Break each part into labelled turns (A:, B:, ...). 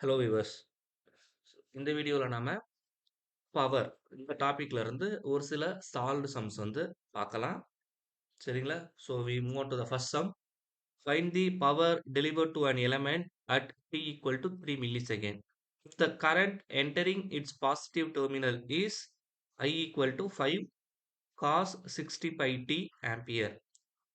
A: Hello viewers. இந்த வீடியோவில் நாம பவர் இந்த டாபிக்ல இருந்து ஒரு சில சால்வ்டு சம்ஸ் வந்து பார்க்கலாம். சரிங்களா? So we move on to the first sum. Find the power delivered to an element at t equal to 3 millisecond. If the current entering its positive terminal is I equal to 5 cos 60 pi t ampere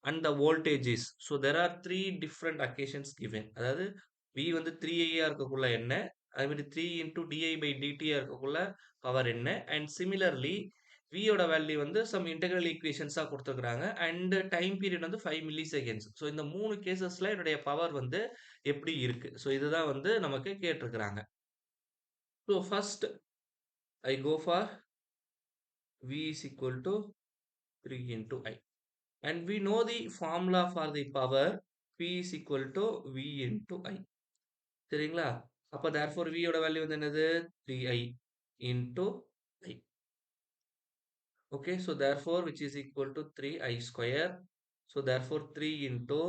A: and the voltage is, so there are three different occasions given. அதாவது v வந்து 3i இருக்கக்குள்ள என்ன, அதே மாதிரி 3 into di by dt இருக்கக்குள்ள power என்ன, and similarly v யோட value வந்து some integral equations கொடுத்துருக்காங்க and டைம் பீரியட் வந்து 5 மில்லி செகண்ட்ஸ். ஸோ இந்த மூணு கேசஸ்ல என்னுடைய பவர் வந்து எப்படி இருக்கு, ஸோ இதுதான் வந்து நமக்கு கேட்டிருக்கிறாங்க. So first I go for v is equal to 3 into I. And we know the formula for the power P is equal to V into I. சரிங்களா? அப்ப therefore V யோட வேல்யூ வந்து என்னது? 3I into I. Okay, so therefore which is equal to 3I square. So therefore 3 into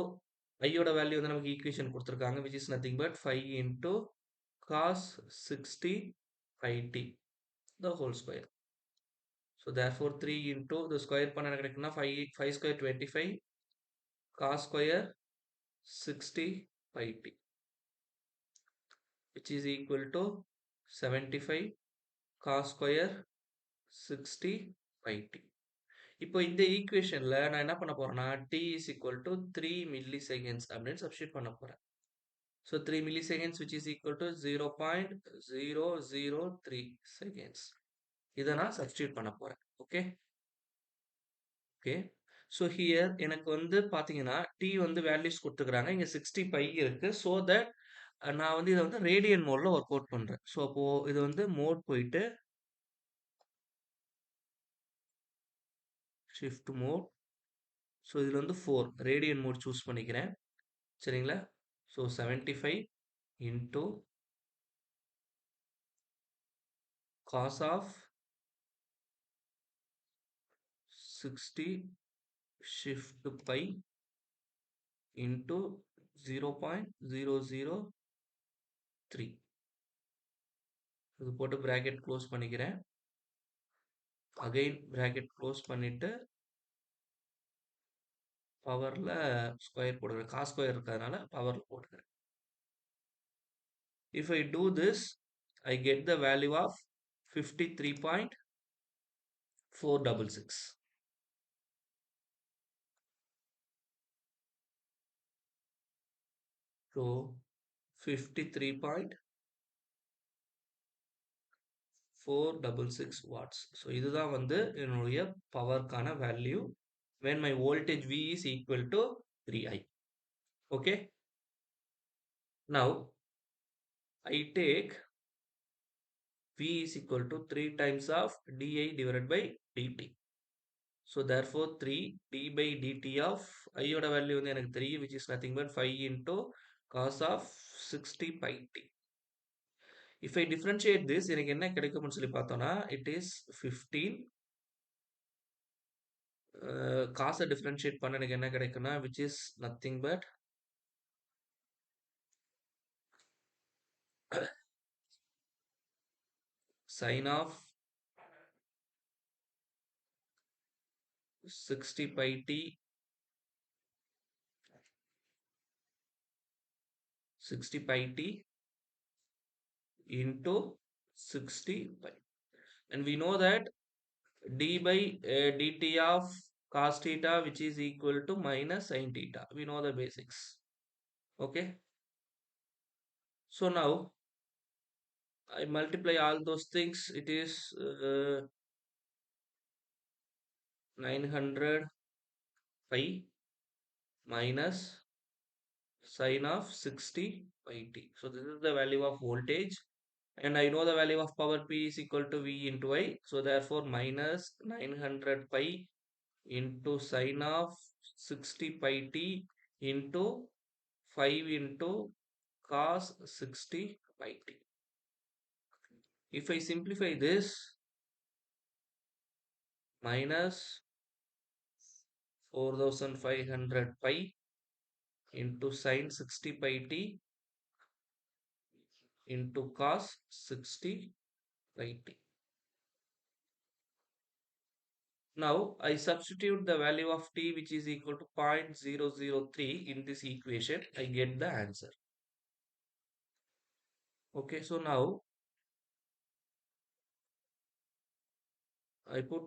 A: I யோட value வந்து நமக்கு equation கொடுத்திருக்காங்க, which is nothing but 5 into cos 60 pi t the whole square. So therefore 3 into the square பண்ண என்ன கிடைக்கும்னா 5 square 25 cos square 60 pi t, which is equal to 75 cos square 60 pi t. இப்போ இந்த ஈக்குவேஷன்ல நான் என்ன பண்ண போறேன்னா t is equal to 3 milliseconds அப்படின்னு சப்ஸ்டிட் பண்ண போறேன். So 3 milliseconds which is equal to 0.003 seconds. இதை நான் சப்ஸ்டிட் பண்ண போறேன். Okay okay. ஸோ ஹியர் எனக்கு வந்து பார்த்தீங்கன்னா t வந்து வேல்யூஸ் கொடுத்துக்கிறாங்க, இங்கே 60 பை இருக்கு. ஸோ தட் நான் வந்து இதை வந்து ரேடியன் மோட்ல ஒர்க் அவுட் பண்றேன். ஸோ அப்போ இது வந்து மோட் போயிட்டு ஷிஃப்ட் மோட். ஸோ இதுல வந்து 4 ரேடியன் மோட் சூஸ் பண்ணிக்கிறேன். சரிங்களா? So 75 into cos of 60 shift by into 0.003. இது போட்டு பிராக்கெட் க்ளோஸ் பண்ணிக்கிறேன். அகைன் பிராக்கெட் க்ளோஸ் பண்ணிட்டு பவர்ல ஸ்கொயர் போடுறேன். காஸ் ஸ்கொயர் இருக்கிறதுனால பவர்ல போட்டுக்கிறேன். If I do this, I get the value of 53.466. So 53.466 watts. So இதுதான் வந்து என்னுடைய பவர்க்கான value when my voltage V is equal to 3I. Okay. Now I take V is equal to 3 times of di divided by dt. So therefore 3 d by dt of I யோட value வந்து எனக்கு 3, which is nothing but 5 into cos of 60 pi t. If I differentiate this, எனக்கு என்ன கிடைக்கும்னு சொல்லி பார்த்தோம்னா it is 15. காசை differentiate பண்ண எனக்கு என்ன கிடைக்கும்னா which is nothing but sin of 60 pi t 60 pi t into 60 pi. And we know that d by dt of cos theta which is equal to minus sin theta. We know the basics. Okay. So now I multiply all those things. It is 900 pi minus sin of 60 pi t. So this is the value of voltage. And I know the value of power P is equal to V into I. So therefore minus 900 pi into sin of 60 pi t into 5 into cos 60 pi t. If I simplify this, minus 4500 pi into sin 60 pi t into cos 60 by t. Now I substitute the value of t, which is equal to 0.003 in this equation. I get the answer. Okay, so now I put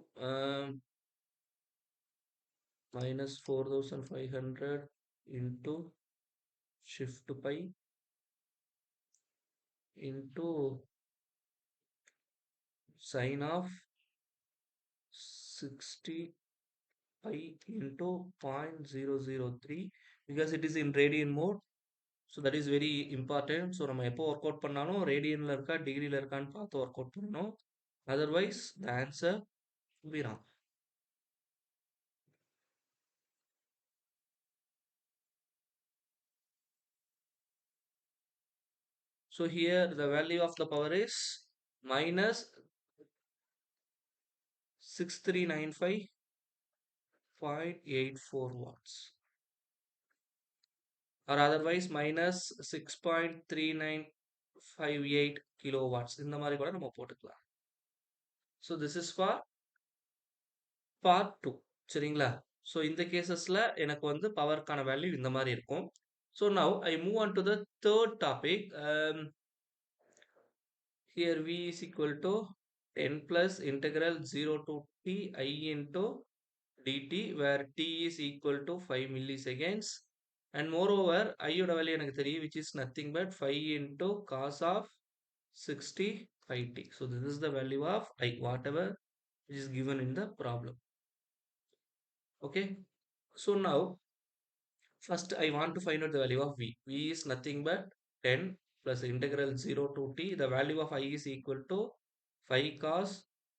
A: minus 4500 into shift pi into sine of 60 pi into 0.003 because it is in radian mode. So that is very important. So நம்ம எப்போ work out பண்ணாலும் ரேடியன்ல இருக்கா டிகிரில இருக்கான்னு பார்த்து work out பண்ணணும். Otherwise the answer will be wrong. So here the value of the power is minus 6395.84 watts, or otherwise minus 6.3958 kilowatts. இந்த மாதிரி கூட நம்ம போட்டுக்கலாம். So this is for part 2. சரிங்களா? So இந்த கேசஸ்ல எனக்கு வந்து பவர்க்கான வேல்யூ இந்த மாதிரி இருக்கும். So now I move on to the third topic. Here V is equal to 10 plus integral 0 to t I into dt, where t is equal to 5 milliseconds. And moreover, I யோட value எனக்கு தெரியும், which is nothing but 5 into cos of 60 pi t. So this is the value of I, whatever is given in the problem. Okay. So now first I want to find out the value of V. V is nothing but 10 plus integral 0 to t. The value of I is equal to 5 cos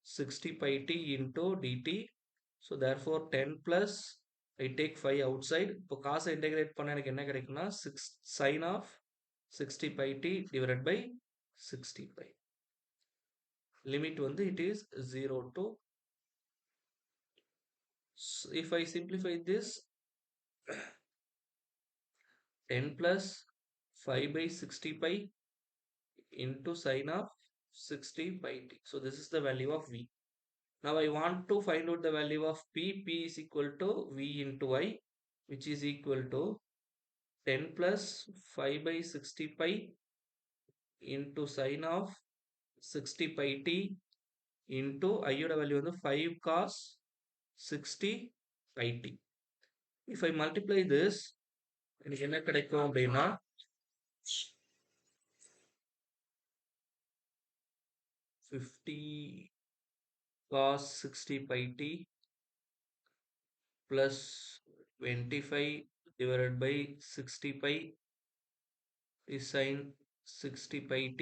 A: 60 pi t into dt. So therefore 10 plus I take 5 outside. இப்போ cos integrate பண்ண எனக்கு என்ன கிடைக்கும்னா 6 sin of 60 pi t divided by 60 pi. Limit வந்து it is 0 to, if I simplify this, 10 plus 5 by 60 pi into sine of 60 pi t. So this is the value of V. Now I want to find out the value of P. P is equal to V into I, which is equal to 10 plus 5 by 60 pi into sine of 60 pi t into I யோட value வந்து 5 cos 60 pi t. If I multiply this, எனக்கு என்ன கிடைக்கும் அப்படின்னா 50 cos 60 pi t plus 25 divided by 60 pi is sin 60 pi t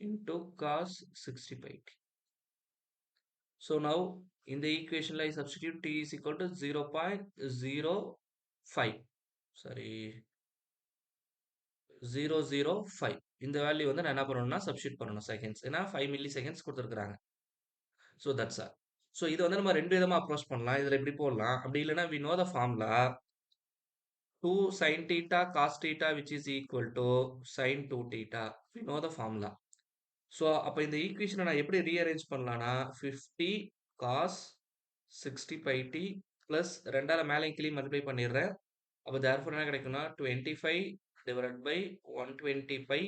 A: into cos 60 pi t. So now in the equation I substitute t is equal to 0.05. Sorry, 0.005. இந்த value வந்து நான் என்ன பண்ணணும்னா substitute பண்ணணும் செகண்ட்ஸ். ஏன்னா 5 மில்லி செகண்ட்ஸ் கொடுத்துருக்காங்க. So that's all. So இது வந்து நம்ம ரெண்டு விதமா அப்ரோச் பண்ணலாம். இதுல எப்படி போடலாம், அப்படி இல்லைன்னா we know the formula 2 sin theta cos theta which is equal to sin 2 theta. We know the formula. So அப்போ இந்த ஈக்குவேஷனை நான் எப்படி ரீஅரேஞ்ச் பண்ணலாம்னா 50 cos 60 pi t பிளஸ் ரெண்டால மேலே கீழே மல்டிப்ளை பண்ணிடுறேன். அப்போ therefore என்ன கிடைக்கும்னா 25 divided by 125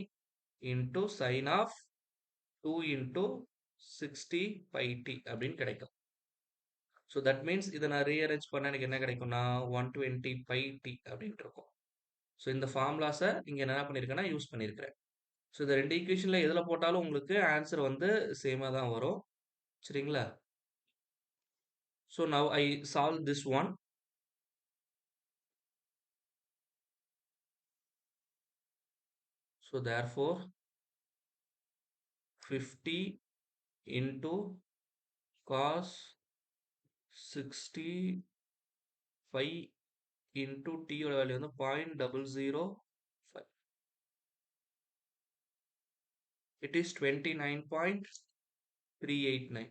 A: into sin of 2 into 60 pi t அப்படின்னு கிடைக்கும். ஸோ தட் மீன்ஸ் இதை நான் ரீஅரேஞ்ச் பண்ண எனக்கு என்ன கிடைக்கும்னா 120 pi t அப்படின்ட்டு இருக்கும். ஸோ இந்த ஃபார்முலாஸை இங்கே என்ன பண்ணியிருக்கேன்னா யூஸ் பண்ணியிருக்கிறேன். ஸோ இந்த ரெண்டு ஈக்குவேஷனில் எதில் போட்டாலும் உங்களுக்கு ஆன்சர் வந்து சேமாக தான் வரும். சரிங்களா? So now I solve this one. So therefore 50 into cos 65 into t யோட வேல்யூ வந்து 0.005. It is 29.389.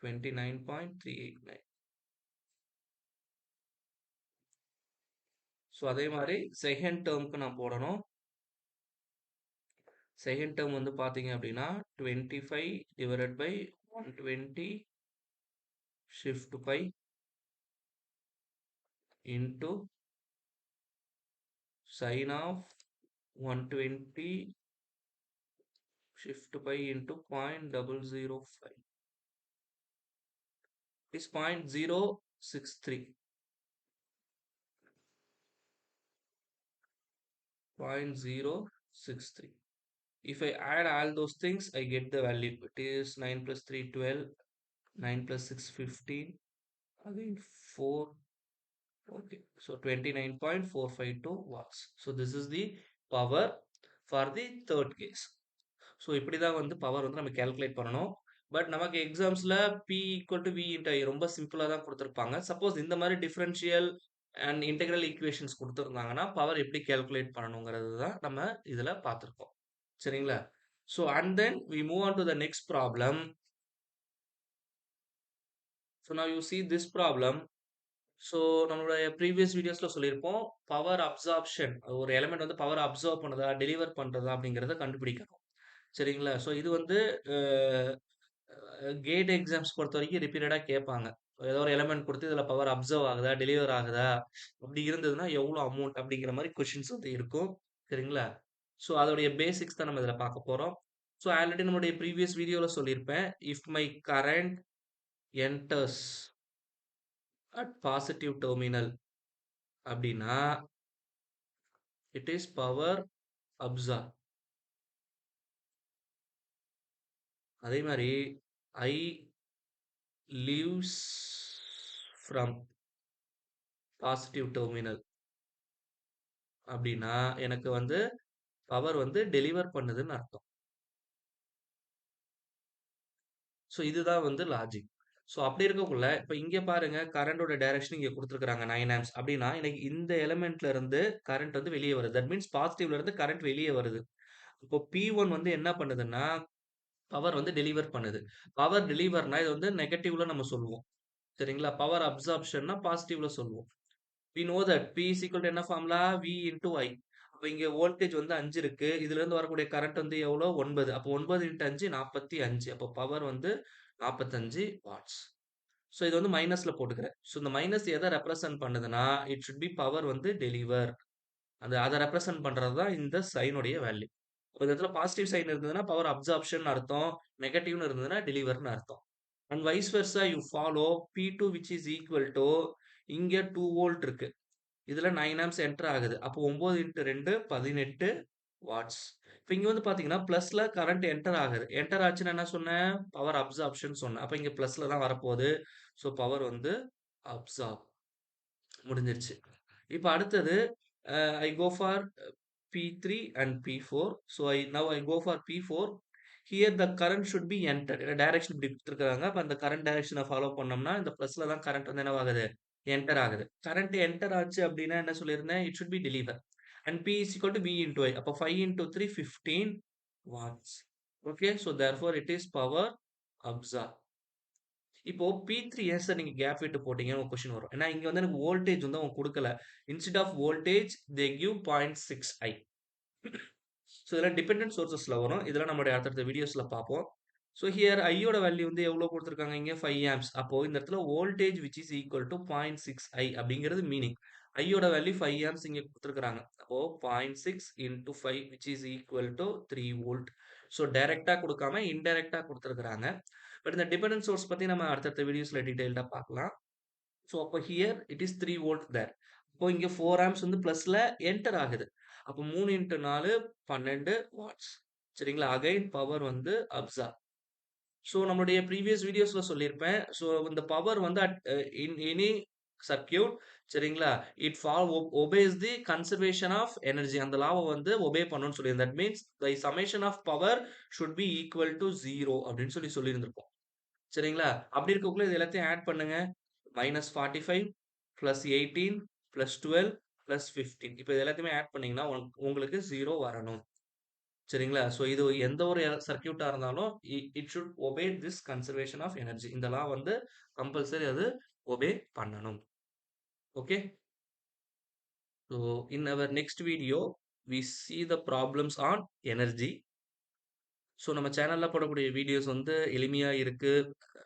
A: 29.389. ஸோ அதே மாதிரி செகண்ட் டேர்முக்கு நான் போடணும். செகண்ட் டேர்ம் வந்து பார்த்தீங்க அப்படின்னா 25 divided by 120 shift by into sine of 120 shift by into 0.005 is 0.063 0.063. If I add all those things, I get the value. It is 9 plus 3 12, 9 plus 6 15, again 4. Okay, so 29.452 watts. So this is the power for the third case. So இப்படி தான் வந்து power வந்து நம்ம calculate பண்ணணும். But நமக்கு எக்ஸாம்ஸில் P equal to V into I ரொம்ப சிம்பிளாக தான் கொடுத்துருப்பாங்க. சப்போஸ் இந்த மாதிரி டிஃபரன்ஷியல் அண்ட் இன்டெக்ரல் ஈக்குவேஷன்ஸ் கொடுத்துருந்தாங்கன்னா பவர் எப்படி கேல்குலேட் பண்ணணுங்கிறது தான் நம்ம இதில் பார்த்துருக்கோம். சரிங்களா? So and then we move on to the next problem. So now you see this problem. So நம்மளுடைய ப்ரீவியஸ் வீடியோஸில் சொல்லியிருப்போம் பவர் அப்சார்ப்ஷன், ஒரு எலமெண்ட் வந்து பவர் அப்சர்வ் பண்ணுறதா டெலிவர் பண்ணுறதா அப்படிங்கிறத கண்டுபிடிக்கணும். சரிங்களா? ஸோ இது வந்து கேட் எக்ஸாம்ஸ் பொறுத்த வரைக்கும் ரிப்பீட்டடாக கேட்பாங்க. ஏதோ ஒரு எலமெண்ட் கொடுத்து இதில் பவர் அப்சர்வ் ஆகுதா டெலிவர் ஆகுதா அப்படி இருந்ததுன்னா எவ்வளோ அமௌண்ட் அப்படிங்கிற மாதிரி கொஷின்ஸ் வந்து இருக்கும். சரிங்களா? ஸோ அதோடைய பேசிக்ஸ் தான் நம்ம இதில் பார்க்க போகிறோம். ஸோ ஆல்ரெடி நம்மளுடைய ப்ரீவியஸ் வீடியோவில் சொல்லியிருப்பேன், if my current enters at positive terminal அப்படின்னா இட் இஸ் பவர் அப்சார்ப். அதே மாதிரி ஐ லீவ்ஸ் ஃப்ரம் பாசிட்டிவ் டெர்மினல் அப்படின்னா எனக்கு வந்து பவர் வந்து டெலிவர் பண்ணுதுன்னு அர்த்தம். ஸோ இதுதான் வந்து லாஜிக். ஸோ அப்படி இருக்கக்குள்ள இப்போ இங்கே பாருங்க கரண்டோட டைரக்ஷன் இங்கே கொடுத்துருக்காங்க 9 ஆம்ப்ஸ் அப்படின்னா எனக்கு இந்த எலிமெண்ட்ல இருந்து கரண்ட் வந்து வெளியே வருது. தட் மீன்ஸ் பாசிட்டிவ்ல இருந்து கரண்ட் வெளியே வருது. இப்போ P1 வந்து என்ன பண்ணுதுன்னா பவர் வந்து டெலிவர் பண்ணுது. பவர் டெலிவர்னா இது வந்து நெகட்டிவ்ல நம்ம சொல்லுவோம். சரிங்களா? பவர் அப்சார்ப்ஷன்னா பாசிட்டிவ்ல சொல்லுவோம். we know that P is equal to என்ன ஃபார்முலா V into I. அப்ப இங்க வோல்டேஜ் வந்து 5 இருக்கு. இதுல இருந்து வரக்கூடிய கரண்ட் வந்து எவ்வளோ 9. அப்போ 9 into 5 45. அப்போ பவர் வந்து 45 வாட்ஸ். ஸோ இது வந்து மைனஸ்ல போட்டுக்கிறேன். ஸோ இந்த மைனஸ் எதை ரெப்ரசன்ட் பண்ணுதுன்னா இட் ஷுட் பி பவர் வந்து டெலிவர். அதை ரெப்ரசன்ட் பண்றது தான் இந்த சைனுடைய வேல்யூ. இந்த இடத்துல பாசிட்டிவ் சைன் இருந்ததுன்னா பவர் அப்சார்ப்ஷன் அர்த்தம், நெகட்டிவ்னு இருந்ததுன்னா டெலிவர்னு அர்த்தம். And vice Versa you follow P2 which is equal to இங்க 2 வோல்ட் இருக்கு. இதுல 9 ஆம்ப்ஸ் என்டர் ஆகுது. அப்போ 9 இன்ட்டு 2 18 வாட்ஸ். இப்போ இங்க வந்து பாத்தீங்கன்னா பிளஸ்ல கரண்ட் என்டர் ஆகுது. என்டர் ஆச்சுன்னா என்ன சொன்னேன்? பவர் அப்சார்ப்ஷன் சொன்னேன். அப்ப இங்க பிளஸ்ல தான் வரப்போகுது. ஸோ பவர் வந்து அப்சார்ப் முடிஞ்சிருச்சு. இப்போ அடுத்தது I go for P3 and P4. So now I go for P4. Here the current should be entered. Direction இப்படி கொடுத்துருக்காங்க. அப்போ அந்த கரண்ட் டைரக்ஷனை ஃபாலோ பண்ணோம்னா இந்த பிளஸ்ல தான் கரண்ட் வந்து என்ன ஆகுது? என்டர் ஆகுது. கரண்ட் என்டர் ஆச்சு அப்படின்னா என்ன சொல்லியிருந்தேன்? It should be deliver. And P is equal to V into I. அப்போ 5 into 3 15 watts. Okay, so therefore it is power absorbed. இப்போ P3 ஏன் சார் நீங்க கேப் விட்டு போட்டீங்கன்னு ஒரு கொஸ்டின் வரும். ஏன்னா இங்க வந்து எனக்கு வோல்டேஜ் வந்து அவங்க கொடுக்கல. Instead of voltage they give 0.6 I. So இதெல்லாம் டிபெண்டன்ட் சோர்சஸ்ல வரும். இதெல்லாம் நம்மளுடைய அடுத்தடுத்த வீடியோஸ்ல பார்ப்போம். ஸோ ஹியர் ஐயோட வேல்யூ வந்து எவ்வளோ கொடுத்துருக்காங்க இங்கே 5 ஆம்ப்ஸ். அப்போ இந்த இடத்துல voltage which is equal to 0.6 I அப்படிங்கிறது மீனிங். ஐயோட வேல்யூ 5 ஆம்ப்ஸ் இங்கே கொடுத்துருக்காங்க. அப்போ 0.6 into 5 which is equal to 3 volt. So டைரக்டா கொடுக்காம இன்டைரக்டா கொடுத்துருக்காங்க. பட் இந்த டிபெண்டன்ட் சோர்ஸ் பத்தி நம்ம அடுத்தடுத்த வீடியோஸ்ல டீடைல்டா பார்க்கலாம். ஸோ அப்போ ஹியர் இட் இஸ் 3 வோல்ட் தேர். இப்போ இங்கே 4 ஆம்ப்ஸ் வந்து பிளஸ்ல என்டர் ஆகுது. அப்போ 3 இன்ட்டு 4 12 வாட்ஸ். சரிங்களா? அகைன் பவர் வந்து அப்சார்ப். ஸோ நம்மளுடைய ப்ரீவியஸ் வீடியோஸ்ல சொல்லியிருப்பேன். ஸோ இந்த பவர் வந்து இன் எனி சர்க்யூட், சரிங்களா, it obeys the conservation of energy. அந்த லாவை வந்து ஒபே பண்ணணும்னு சொல்லியிருந்தேன். That means the summation of power should be equal to 0 அப்படின்னு சொல்லியிருந்திருப்போம். சரிங்களா? அப்படி இருக்கக்குள்ள இது எல்லாத்தையும் ஆட் பண்ணுங்க. -45 + 18 + 12 + 15. இப்போ இது எல்லாத்தையுமே ஆட் பண்ணீங்கன்னா உங்களுக்கு 0 வரணும். சரிங்களா? ஸோ இது எந்த ஒரு சர்க்யூட்டா இருந்தாலும் it should obey this conservation of energy. இந்த லா வந்து கம்பல்சரி அது ஒபே பண்ணணும். Okay? So in our next video we see the problems on energy. So நம்ம சேனல்ல போடக்கூடிய வீடியோஸ் வந்து எளிமையா இருக்கு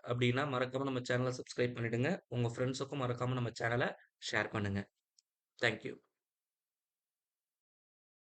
A: அப்படின்னா, மறக்காம நம்ம சேனல சப்ஸ்கிரைப் பண்ணிடுங்க. உங்க ஃப்ரெண்ட்ஸுக்கும் மறக்காம நம்ம சேனல ஷேர் பண்ணுங்க. Thank you.